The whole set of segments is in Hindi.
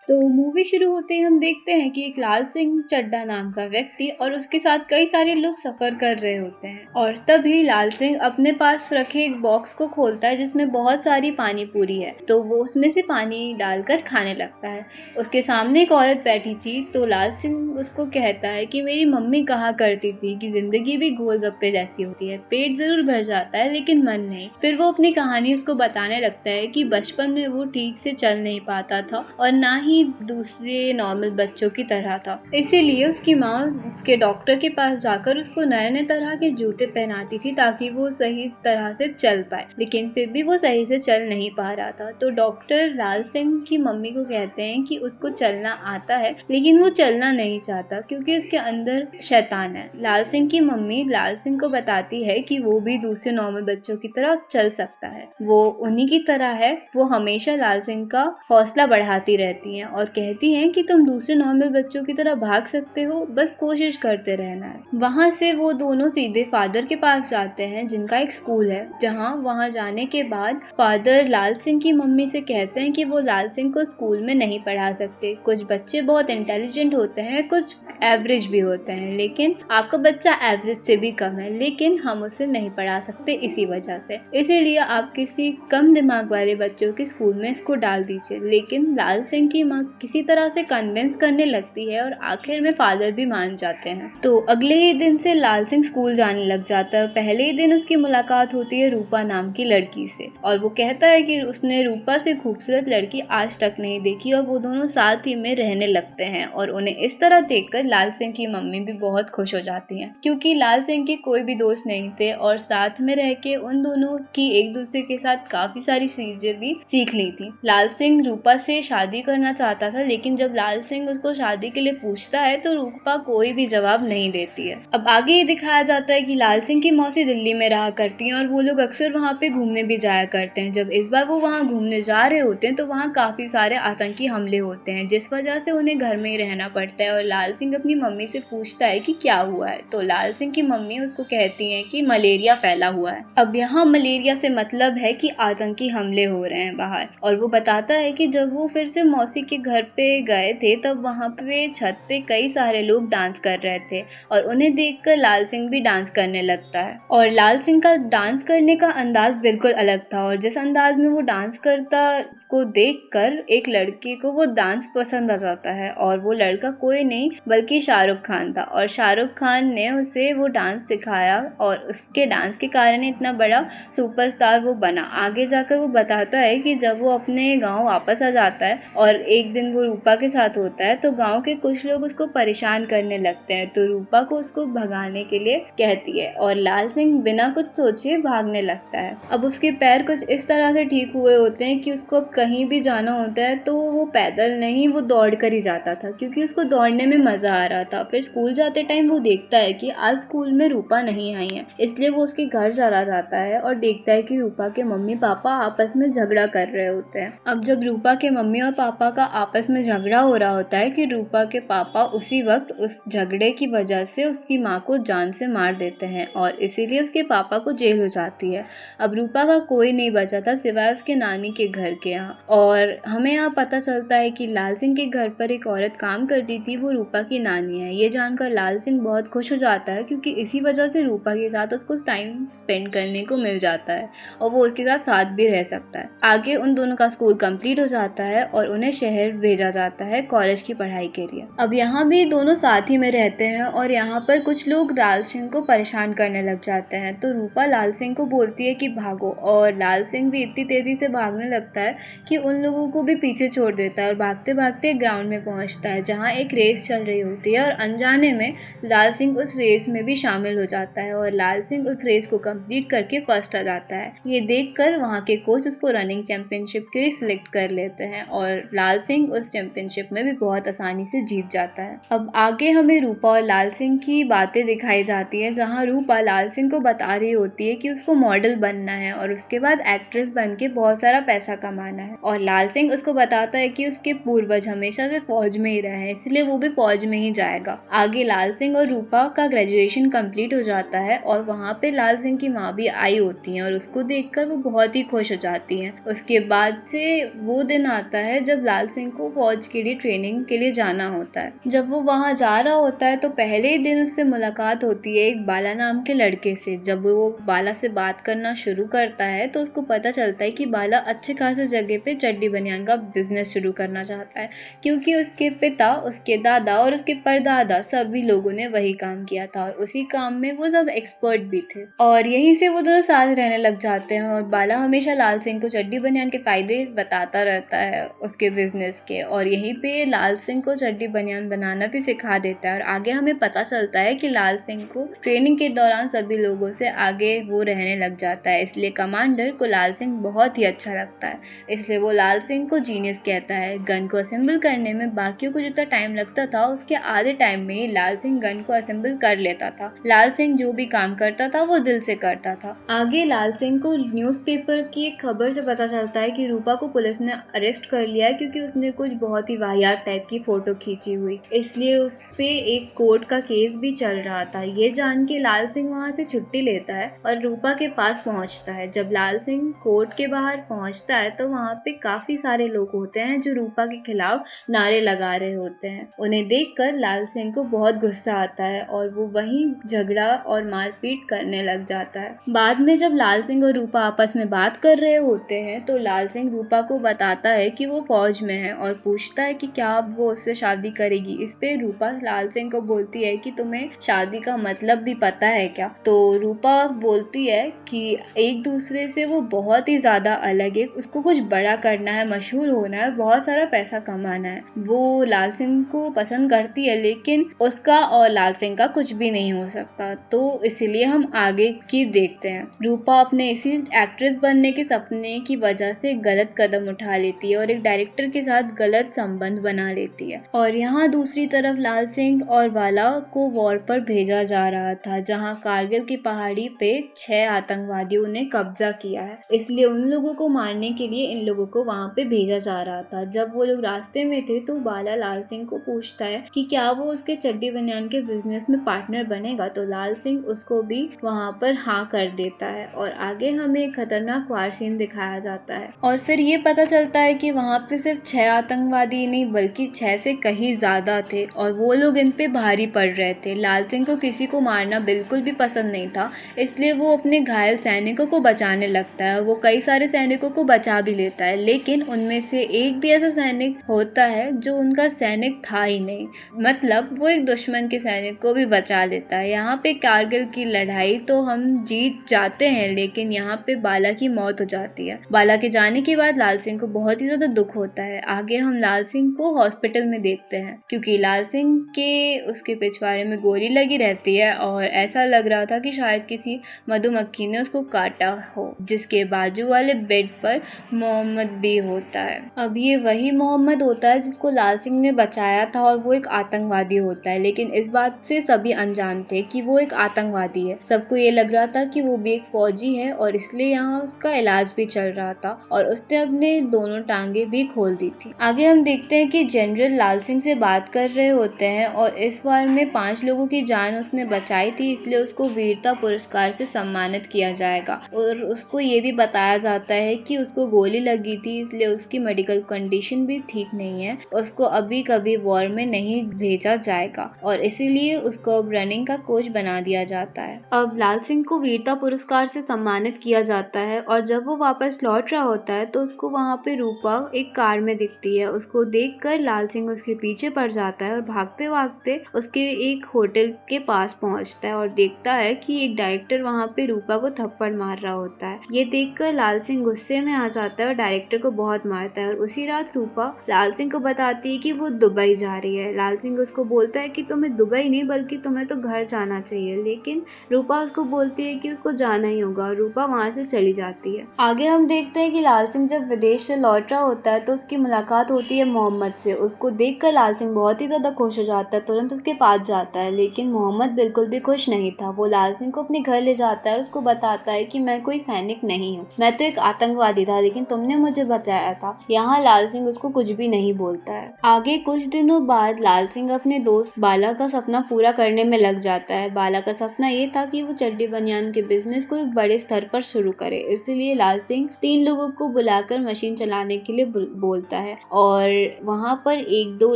तो मूवी शुरू होते ही हम देखते हैं कि एक लाल सिंह चड्ढा नाम का व्यक्ति और उसके साथ कई सारे लोग सफर कर रहे होते हैं और तभी लाल सिंह अपने पास रखे एक बॉक्स को खोलता है जिसमें बहुत सारी पानी पूरी है। तो वो उसमें से पानी डालकर खाने लगता है। उसके सामने एक औरत बैठी थी तो लाल सिंह उसको कहता है कि मेरी मम्मी कहा करती थी कि जिंदगी भी गोलगप्पे जैसी होती है, पेट जरूर भर जाता है लेकिन मन नहीं। फिर वो अपनी कहानी उसको बताने लगता है कि बचपन में वो ठीक से चल नहीं पाता था और ना ही दूसरे नॉर्मल बच्चों की तरह था, इसीलिए उसकी माँ उसके डॉक्टर के पास जाकर उसको नए नए तरह के जूते पहनाती थी ताकि वो सही तरह से चल पाए, लेकिन फिर भी वो सही से चल नहीं पा रहा था। तो डॉक्टर लाल सिंह की मम्मी को कहते हैं कि उसको चलना आता है लेकिन वो चलना नहीं चाहता क्योंकि उसके अंदर शैतान है। लाल सिंह की मम्मी लाल सिंह को बताती है कि वो भी दूसरे नॉर्मल बच्चों की तरह चल सकता है, वो उन्हीं की तरह है। वो हमेशा लाल सिंह का हौसला बढ़ाती रहती हैं और कहती हैं कि तुम दूसरे नॉर्मल बच्चों की तरह भाग सकते हो, बस कोशिश करते रहना है। वहाँ से वो दोनों सीधे फादर के पास जाते हैं जिनका एक स्कूल है, जहाँ वहाँ जाने के बाद फादर लाल सिंह की मम्मी से कहते हैं कि वो लाल सिंह को स्कूल में नहीं पढ़ा सकते। कुछ बच्चे बहुत इंटेलिजेंट होते हैं, कुछ एवरेज भी होते हैं, लेकिन आपका बच्चा एवरेज से भी कम है, लेकिन हम उसे नहीं पढ़ा सकते इसी वजह से, इसीलिए आप किसी कम दिमाग वाले बच्चों के स्कूल में इसको डाल दीजिए। लेकिन लाल सिंह की माँ किसी तरह से कन्विंस करने लगती है और आखिर में फादर भी मान जाते हैं। तो अगले ही दिन से लाल सिंह स्कूल जाने लग जाता है। पहले ही दिन उसकी मुलाकात होती है रूपा नाम की लड़की से और वो कहता है कि उसने रूपा से खूबसूरत लड़की आज तक नहीं देखी और वो दोनों साथ ही में रहने लगते हैं और उन्हें इस तरह देखकर लाल सिंह की मम्मी भी बहुत खुश हो जाती है क्योंकि लाल सिंह के कोई भी दोस्त नहीं थे और साथ में रह के उन दोनों की एक दूसरे के साथ काफी सारी चीजें भी सीख ली थी। लाल सिंह रूपा से शादी करना चाहता था लेकिन जब लाल सिंह उसको शादी के लिए पूछता है तो रूपा कोई भी जवाब नहीं देती है। अब आगे ये दिखाया जाता है कि लाल सिंह की मौसी दिल्ली में रहा करती हैं और वो लोग अक्सर वहाँ पे घूमने भी जाया करते हैं। जब इस बार वो वहाँ घूमने जा रहे होते हैं तो वहाँ काफी सारे आतंकी हमले होते हैं जिस वजह से उन्हें घर में ही रहना पड़ता है और लाल सिंह अपनी मम्मी से पूछता है कि क्या हुआ है। तो लाल सिंह की मम्मी उसको कहती है कि मलेरिया फैला हुआ है। अब यहाँ मलेरिया से मतलब है कि आतंकी हमले हो रहे हैं बाहर, और वो बताता है कि जब वो फिर से मौसी के घर पे गए थे तब वहाँ पे छत पे कई सारे लोग डांस कर रहे थे और उन्हें देखकर लाल सिंह भी डांस करने लगता है और लाल सिंह का डांस करने का अंदाज बिल्कुल अलग था और जिस अंदाज में वो डांस करता उसको देखकर एक लड़के को वो डांस पसंद आ जाता है और वो लड़का कोई नहीं बल्कि शाहरुख खान था और शाहरुख खान ने उसे वो डांस सिखाया और उसके डांस के कारण इतना बड़ा सुपरस्टार वो बना। आगे जाकर वो बताता है कि जब वो अपने गांव वापस आ जाता है और एक दिन वो रूपा के साथ होता है तो गांव के कुछ लोग उसको परेशान करने लगते हैं तो रूपा को उसको भगाने के लिए कहती है और लाल सिंह बिना कुछ सोचे भागने लगता है। अब उसके पैर कुछ इस तरह से ठीक हुए होते हैं कि उसको अब कहीं भी जाना होता है तो वो पैदल नहीं, वो दौड़ कर ही जाता था क्योंकि उसको दौड़ने में मजा आ रहा था। फिर स्कूल जाते टाइम वो देखता है कि आज स्कूल में रूपा नहीं आई है, इसलिए वो उसके घर चला जाता है और देखता है कि रूपा के मम्मी पापा आपस में झगड़ा कर रहे होते हैं। अब जब रूपा के मम्मी और पापा का आपस में झगड़ा हो रहा होता है कि रूपा के पापा उसी वक्त उस झगड़े की वजह से उसकी माँ को जान से मार देते हैं और इसीलिए उसके पापा को जेल हो जाती है। अब रूपा का कोई नहीं बचा था सिवाय उसके नानी के घर के यहाँ, और हमें यहाँ पता चलता है कि लाल सिंह के घर पर एक औरत काम करती थी, वो रूपा की नानी है। ये जानकर लाल सिंह बहुत खुश हो जाता है क्योंकि इसी वजह से रूपा के साथ उसको टाइम स्पेंड करने को मिल जाता है और वो उसके साथ साथ भी रह सकता है। आगे उन दोनों का स्कूल कंप्लीट हो जाता है और उन्हें शहर भेजा जाता है कॉलेज की पढ़ाई के लिए। अब यहाँ भी दोनों साथ ही में रहते हैं और यहाँ पर कुछ लोग लाल सिंह को परेशान करने लग जाते हैं तो रूपा लाल सिंह को बोलती है कि भागो, और लाल सिंह भी इतनी तेजी से भागने लगता है कि उन लोगों को भी पीछे छोड़ देता है और भागते भागते ग्राउंड में पहुंचता है जहाँ एक रेस चल रही होती है और अनजाने में लाल सिंह उस रेस में भी शामिल हो जाता है और लाल सिंह उस रेस को कंप्लीट करके फर्स्ट आ जाता है। ये देखकर वहाँ के कोच उसको रनिंग चैंपियनशिप के लिए सिलेक्ट कर लेते हैं और लाल सिंह उस चैंपियनशिप में भी बहुत आसानी से जीत जाता है। अब आगे हमें रूपा और लाल सिंह की बातें दिखाई जाती है जहाँ रूपा लाल सिंह को बता रही होती है कि उसको मॉडल बनना है और उसके बाद एक्ट्रेस बन के बहुत सारा पैसा कमाना है, और लाल सिंह उसको बताता है कि उसके पूर्वज हमेशा से फौज में ही रहे हैं इसलिए वो भी फौज में ही जाएगा। आगे लाल सिंह और रूपा का ग्रेजुएशन कंप्लीट हो जाता है और वहाँ पे लाल सिंह की माँ भी आई होती है और उसको देखकर वो बहुत ही खुश हो जाती हैं। उसके बाद से वो दिन आता है जब लाल सिंह को फौज के लिए ट्रेनिंग के लिए जाना होता है। जब वो वहाँ जा रहा होता है तो पहले ही दिन उससे मुलाकात होती है एक बाला नाम के लड़के से। जब वो बाला से बात करना शुरू करता है तो उसको पता चलता है कि बाला अच्छे खासे जगह पे चड्डी बनियान का बिजनेस शुरू करना चाहता है, क्योंकि उसके पिता, उसके दादा और उसके परदादा सभी लोगों ने वही काम किया था और उसी काम में वो सब एक्सपर्ट भी थे। और यहीं से वो दोनों साथ रहने लग जाते हैं और बाला हमेशा लाल सिंह को चड्डी बनियान के फायदे बताता रहता है उसके बिजनेस के, और यहीं पे लाल सिंह को चड्डी बनियान बनाना भी सिखा देता है। और आगे हमें पता चलता है कि लाल सिंह को ट्रेनिंग के दौरान सभी लोगों से आगे वो रहने लग जाता है, इसलिए कमांडर को लाल सिंह बहुत ही अच्छा लगता है, इसलिए वो लाल सिंह को जीनियस कहता है। गन को असेंबल करने में बाकियों को जितना टाइम लगता था उसके आधे टाइम में ही लाल सिंह गन को असेंबल कर लेता था। लाल सिंह जो भी काम करता था वो दिल से करता था। आगे लाल सिंह को न्यूज़पेपर की एक खबर से पता चलता है कि रूपा को पुलिस ने अरेस्ट कर लिया है क्योंकि उसने कुछ बहुत ही वाहियात टाइप की फोटो खींची हुई, इसलिए उस पे एक कोर्ट का केस भी चल रहा था। ये जान के लाल सिंह वहाँ से छुट्टी लेता है और रूपा के पास पहुँचता है। जब लाल सिंह कोर्ट के बाहर पहुँचता है तो वहाँ पे काफी सारे लोग होते हैं जो रूपा के खिलाफ नारे लगा रहे होते हैं। उन्हें देखकर लाल सिंह को बहुत गुस्सा आता है और वो वहीं झगड़ा और मारपीट करने लग जाता है। बाद में जब लाल सिंह और रूपा आपस में बात कर रहे होते हैं तो लाल सिंह रूपा को बताता है कि वो फौज में है और पूछता है कि क्या अब वो उससे शादी करेगी। इस पे रूपा लाल सिंह को बोलती है कि तुम्हें शादी का मतलब भी पता है क्या। तो रूपा बोलती है कि एक दूसरे से वो बहुत ही ज्यादा अलग है, उसको कुछ बड़ा करना है, मशहूर होना है, बहुत सारा पैसा कमाना है। वो लाल सिंह को पसंद करती है लेकिन उसका और लाल सिंह का कुछ भी नहीं हो सकता, तो इसलिए हम आगे की देखते हैं। रूपा अपने इसी एक्ट्रेस बनने के सपने की वजह से गलत कदम उठा लेती है और एक डायरेक्टर के साथ गलत संबंध बना लेती है। और यहाँ दूसरी तरफ लाल सिंह और बाला को वॉर पर भेजा जा रहा था, जहाँ कारगिल की पहाड़ी पे 6 आतंकवादियों ने कब्जा किया है, इसलिए उन लोगों को मारने के लिए इन लोगों को वहाँ पे भेजा जा रहा था। जब वो लोग रास्ते में थे तो बाला लाल सिंह को पूछता है कि क्या वो उसके चड्डी बनियान के बिजनेस में पार्टनर बनेगा, तो लाल सिंह उसको भी वहाँ पर हाँ कर देता है। और आगे हमें एक खतरनाक वार सीन दिखाया जाता है और फिर ये पता चलता है कि वहाँ पे सिर्फ 6 आतंकवादी नहीं बल्कि 6 से कहीं ज्यादा थे और वो लोग इन पे भारी पड़ रहे थे। लाल सिंह को किसी को मारना बिल्कुल भी पसंद नहीं था, इसलिए वो अपने घायल सैनिकों को बचाने लगता है। वो कई सारे सैनिकों को बचा भी लेता है, लेकिन उनमें से एक भी ऐसा सैनिक होता है जो उनका सैनिक था ही नहीं, मतलब वो एक दुश्मन के सैनिक को भी बचा लेता है। यहाँ पे कारगिल की लड़ाई तो हम जीत जाते हैं, लेकिन यहाँ पे बाला की मौत हो जाती है। बाला के जाने के बाद लाल सिंह को बहुत ही ज्यादा दुख होता है। आगे हम लाल सिंह को हॉस्पिटल में देखते हैं क्योंकि लाल सिंह के उसके पिछवाड़े में गोली लगी रहती है और ऐसा लग रहा था कि शायद किसी मधुमक्खी ने उसको काटा हो। जिसके बाजू वाले बेड पर मोहम्मद भी होता है। अब ये वही मोहम्मद होता है जिसको लाल सिंह ने बचाया था और वो एक आतंकवादी होता है, लेकिन इस बात से सभी अनजान थे कि वो एक आतंकवादी है। सबको ये लग रहा था कि वो भी एक फौजी है और इसलिए यहाँ उसका इलाज भी चल रहा था और उसने अपने दोनों टांगे भी खोल दी थी। आगे हम देखते हैं कि जनरल लाल सिंह से बात कर रहे होते हैं और इस बार में 5 लोगों की जान उसने बचाई थी, इसलिए उसको वीरता पुरस्कार से सम्मानित किया जाएगा। और उसको ये भी बताया जाता है कि उसको गोली लगी थी, इसलिए उसकी मेडिकल कंडीशन भी ठीक नहीं है, उसको अभी कभी वॉर में नहीं भेजा जाएगा और इसीलिए उसको अब रनिंग का कोच बना दिया जाता है। अब लाल सिंह को वीरता पुरस्कार से सम्मानित किया जाता है और जब वो वापस लौट रहा होता है तो उसको वहाँ पे रूपा एक कार में दिखती है। उसको देखकर लाल सिंह उसके पीछे पड़ जाता है और भागते भागते उसके एक होटल के पास पहुँचता है और देखता है कि एक डायरेक्टर वहाँ पे रूपा को थप्पड़ मार रहा होता है। ये देखकर लाल सिंह गुस्से में आ जाता है और डायरेक्टर को बहुत मारता है और उसी रात रूपा लाल सिंह को बताती है कि वो दुबई जा रही है। लाल सिंह उसको बोलता है कि तुम्हें दुबई नहीं बल्कि तुम्हें तो घर जाना चाहिए, लेकिन रूपा उसको बोलती है कि उसको जाना ही होगा और रूपा वहाँ से चली जाती है। आगे हम देखते हैं कि लाल सिंह जब विदेश से लौट रहा होता है तो उसकी मुलाकात होती है मोहम्मद से। उसको देखकर लाल सिंह बहुत ही ज्यादा खुश हो जाता है, तुरंत उसके पास जाता है, लेकिन मोहम्मद बिल्कुल भी खुश नहीं था। वो लाल सिंह को अपने घर ले जाता है और उसको बताता है कि मैं कोई सैनिक नहीं हूँ, मैं तो एक आतंकवादी था, लेकिन तुमने मुझे बचाया था। यहाँ लाल सिंह उसको कुछ भी नहीं बोलता है। आगे कुछ दिनों बाद लाल सिंह अपने दोस्त बाला का सपना पूरा करने में लग जाता है। बाला का सपना ये था कि वो चड्डी बनियान के बिजनेस को एक बड़े स्तर पर शुरू करे, इसलिए लाल सिंह 3 लोगों को बुलाकर मशीन चलाने के लिए बोलता है और वहाँ पर 1-2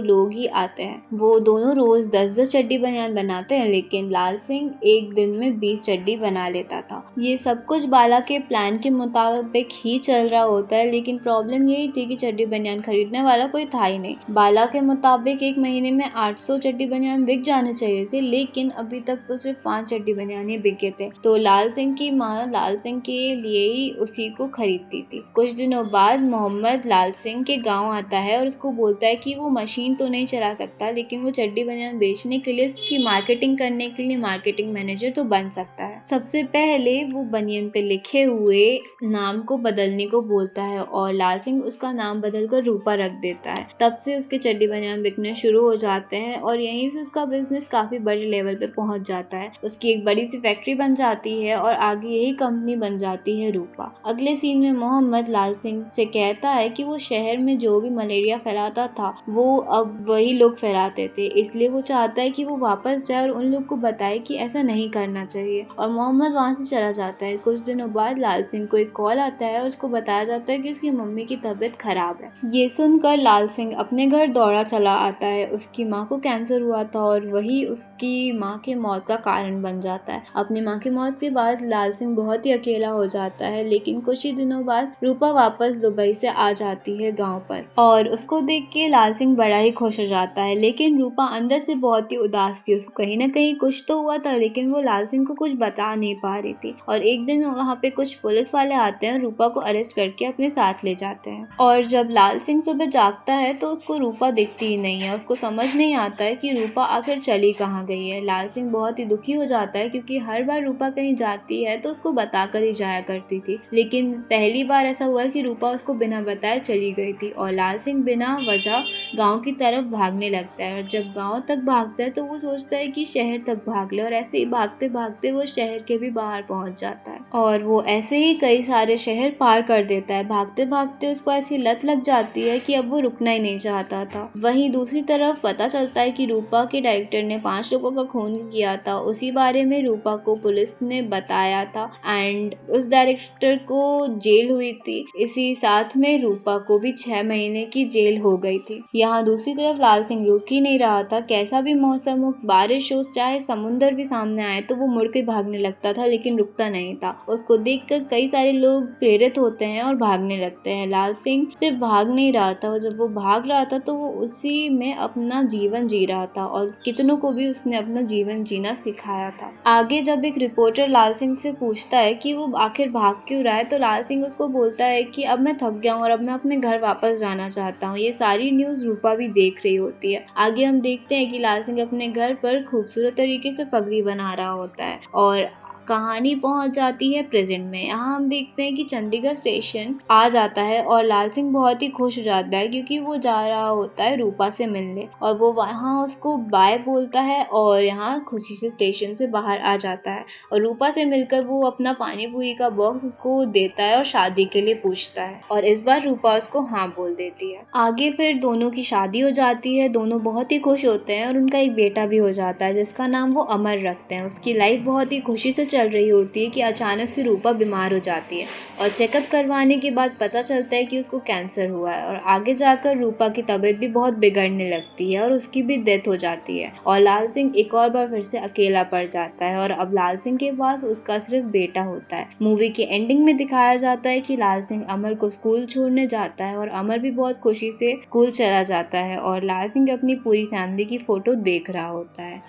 लोग ही आते हैं। वो दोनों रोज 10-10 चड्डी बनियान बनाते हैं, लेकिन लाल सिंह एक दिन में 20 चड्डी बना लेता था। ये सब कुछ बाला के प्लान के मुताबिक ही चल रहा होता है, लेकिन प्रॉब्लम यही थी कि चड्डी बनियान खरीदने वाला कोई था ही नहीं। बाला के मुताबिक एक महीने में 800 चड्डी बनियान बिक जाने चाहिए थे, लेकिन अभी तक तो सिर्फ 5 चड्डी बनियान ही बिके थे। तो लाल सिंह की माँ लाल सिंह के लिए ही उसी को खरीदती थी। कुछ दिनों बाद मोहम्मद लाल सिंह के गांव आता है और उसको बोलता है कि वो मशीन तो नहीं चला सकता, लेकिन वो चड्डी बनियान बेचने के लिए, उसकी मार्केटिंग करने के लिए मार्केटिंग मैनेजर तो बन सकता है। सबसे पहले वो बनियान पे लिखे हुए नाम को बदलने को बोलता है और लाल सिंह उसका नाम बदलकर रूपा रख देता है। तब से उसके चड्डी बनियान बिकने शुरू हो जाते हैं और यहीं से उसका बिजनेस काफी बड़े लेवल पे पहुंच जाता है। उसकी एक बड़ी सी फैक्ट्री बन जाती है और आगे यही कंपनी बन जाती है रूपा। अगले सीन में मोहम्मद लाल सिंह से कहता है कि वो शहर में जो भी मलेरिया फैलाता था वो अब वही लोग फैलाते थे, इसलिए वो चाहता है कि वो वापस जाए और उन लोग को बताए कि ऐसा नहीं करना चाहिए, और मोहम्मद वहाँ से चला जाता है। कुछ दिनों बाद लाल सिंह को एक कॉल आता है और उसको बताया जाता है कि उसकी मम्मी की तबीयत खराब है। ये सुनकर लाल सिंह अपने घर दौड़ा चला आता है। उसकी माँ को कैंसर हुआ था और वही उसकी माँ के मौत का कारण बन जाता है। अपनी माँ की मौत के बाद लाल सिंह बहुत ही अकेला हो जाता है, लेकिन कुछ ही दिनों बाद रूपा वापस दुबई से आ जाती है गाँव पर और उसको देख के लाल सिंह बड़ा ही खुश हो जाता है। लेकिन रूपा अंदर से बहुत ही उदास थी। उसको कहीं ना कहीं कुछ तो हुआ था, लेकिन वो लाल सिंह को कुछ बता नहीं पा रही थी। और एक दिन वहाँ पे कुछ पुलिस वाले आते हैं, रूपा को अरेस्ट करके अपने साथ ले जाते हैं। और जब लाल सिंह सुबह जागता है तो उसको रूपा दिखती ही नहीं है। उसको समझ नहीं आता है कि रूपा आखिर चली कहाँ गई है। लाल सिंह बहुत ही दुखी हो जाता है, क्योंकि हर बार रूपा कहीं जाती है तो उसको बताकर ही जाया करती थी, लेकिन पहली बार ऐसा हुआ कि रूपा उसको बिना बताए चली गई थी। और लाल सिंह बिना वजह गांव की तरफ भागने लगता है और जब गांव तक भागता है तो वो सोचता है कि शहर तक भाग ले, और ऐसे ही भागते भागते वो शहर के भी बाहर पहुंच जाता है और वो ऐसे ही कई सारे शहर पार कर देता है। भागते भागते उसको ऐसी लत लग जाती है कि अब वो रुकना ही नहीं चाहता था। वहीं दूसरी तरफ पता चलता है कि रूपा के डायरेक्टर ने 5 लोगों का खून किया था। उसी बारे में रूपा को पुलिस ने बताया था एंड उस डायरेक्टर को जेल हुई थी। इसी साथ में रूपा को भी 6 महीने की जेल हो गई थी। यहाँ दूसरी तरफ लाल सिंह रुक ही नहीं रहा था। कैसा भी मौसम हो, बारिश हो, चाहे समुंदर भी सामने आए तो वो मुड़ के भागने लगता था, लेकिन रुकता नहीं था। उसको देखकर कई सारे लोग प्रेरित होते हैं और भागने लगते हैं। लाल सिंह सिर्फ भाग नहीं रहा था, और जब वो भाग रहा था तो वो उसी में अपना जीवन जी रहा था और कितनों को भी उसने अपना जीवन जीना सिखाया था। आगे जब एक रिपोर्टर लाल सिंह से पूछता है कि वो आखिर भाग क्यों रहा है, तो लाल सिंह उसको बोलता है कि अब मैं थक गया हूँ और अब मैं अपने घर वापस जाना चाहता हूँ। ये सारी न्यूज रूपा भी देख रही होती है। आगे हम देखते हैं कि लाल सिंह अपने घर पर खूबसूरत तरीके से पगड़ी बना रहा होता है और कहानी पहुंच जाती है प्रेजेंट में। यहाँ हम देखते हैं कि चंडीगढ़ स्टेशन आ जाता है और लाल सिंह बहुत ही खुश हो जाता है, क्योंकि वो जा रहा होता है रूपा से मिलने, और वो वहाँ उसको बाय बोलता है और यहाँ खुशी से स्टेशन से बाहर आ जाता है। और रूपा से मिलकर वो अपना पानी पूरी का बॉक्स उसको देता है और शादी के लिए पूछता है, और इस बार रूपा उसको हाँ बोल देती है। आगे फिर दोनों की शादी हो जाती है। दोनों बहुत ही खुश होते हैं और उनका एक बेटा भी हो जाता है, जिसका नाम वो अमर रखते हैं। उसकी लाइफ बहुत ही खुशी से चल रही होती है कि अचानक से रूपा बीमार हो जाती है और चेकअप करवाने के बाद पता चलता है कि उसको कैंसर हुआ है। और आगे जाकर रूपा की तबीयत भी बहुत बिगड़ने लगती है और उसकी भी डेथ हो जाती है और लाल सिंह एक और बार फिर से अकेला पड़ जाता है। और अब लाल सिंह के पास उसका सिर्फ बेटा होता है। मूवी के एंडिंग में दिखाया जाता है कि लाल सिंह अमर को स्कूल छोड़ने जाता है और अमर भी बहुत खुशी से स्कूल चला जाता है और लाल सिंह अपनी पूरी फैमिली की फोटो देख रहा होता है।